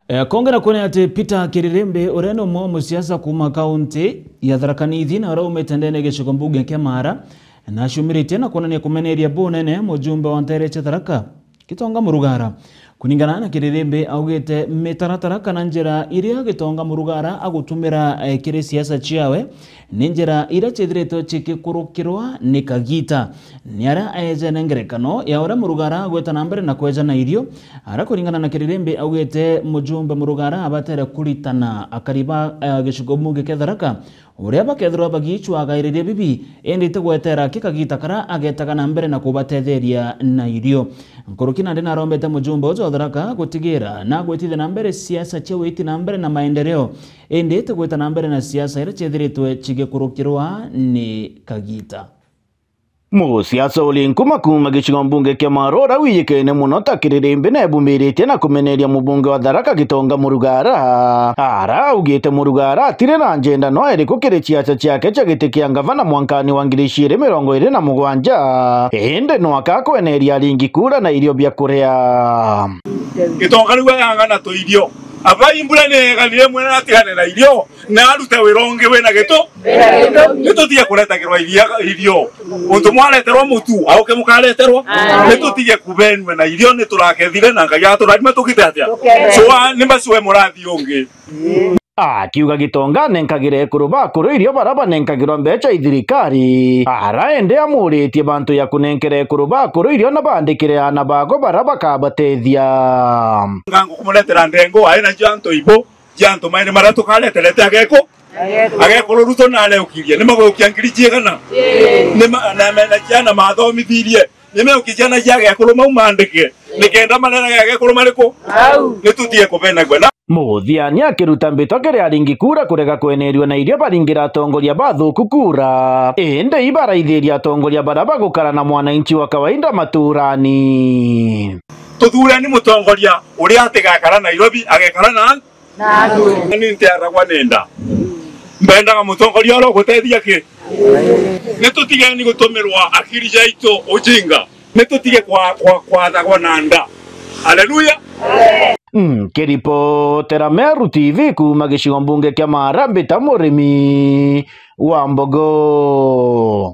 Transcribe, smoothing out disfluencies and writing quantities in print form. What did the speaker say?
Kongera kone ati Peter Kirirembe ureno mwa siasa kuma kaunti ya Tharaka Nithi na ora umetendene gicigo mbunge kia Mara na shumirite na kuonania kumeneria bunene mujumbe wa Ntereche Tharaka Gitonga Murugara. Kuningana na Kirirembe augite mitaratara kana njira iria Gitonga Murugara agutumira kiri siasa ciawe ni njira ira cithiritwo cikikurukirwa ni Kagita ni ara aejene ngerekano ya ora Murugara gweta na mbere na kwejana irio ara. Kuningana na Kirirembe augite mujumbe Murugara abatere kuritana akariba gicigo mbunge kia Tharaka uria bakethirwa bagichwaga iriria bibi endite gwetera Kagita kara agetaga na mbere na kubatetheria na irio. Nkurukina ndina arombete mujumbe ucio Tharaka gutigira na gwetithia na mbere siasa cia witi na mbere na maendeleo endite gweta na mbere na siasa ira cithiritwe cigikurukirwa ni Kagita. Musiasa ulinkuma kuma gicigo mbunge kia Mara wiyikaine muno ta Kirirembe na ebumirite na kumeneria mubunge wa Tharaka Gitonga Murugara ara augite Murugara atire na njenda no iriku kiri siasa ciake cia giti kia ngavana mwankani wa 2027 ende no akakweneria ringi kura na irio bia kuria Gitonga niwe yangana to irio aba imbura ne ganire mwena atigane na irio na aruta wironge we na gito tiye kureta kirwa irio untu mwaleterwa mutu auke mukaleterwa tiye kubenwe na irio ni turakethire na ngai aturarima tukite atia so ni masiwe murathi ungi akiuga Gitonga nenkagire kuruba irio baraba nenkagirwa mbeca ithirikari ara ende amuritie bantu ya kunenkere kuruba irio na bandikire ana bago baraba kabatethia ngango kumuletera ndengo aina janto ibo janto maine maratu kaleterete ageko ruto na ale ukirie ni magokia ngirichie kana ni na mena jana mathomithirie ni meukiana jage kuruma umandike nikenda manena yake kuruma riko ni tutie kubena gwena Muthiani akiruta mbito kiria ringi kura kurega kwenerio na irio baringira atongoria bathuku kura ende ibaraithiria atongoria baraba gukara na mwananchi wa kawaida maturani tuthure ni mutongoria uria atigakara Nairobi agekara na ni ntiaragwa nenda mbendaga mutongoria ro gutethia ki ni tutige ni gutumirwa akiri jaito ujinga ni tutige kwa thagwa nanda. Haleluya. Kiripotera Meru TV kuma gicigo mbunge kia Mara mbita murimi wa Mbogo.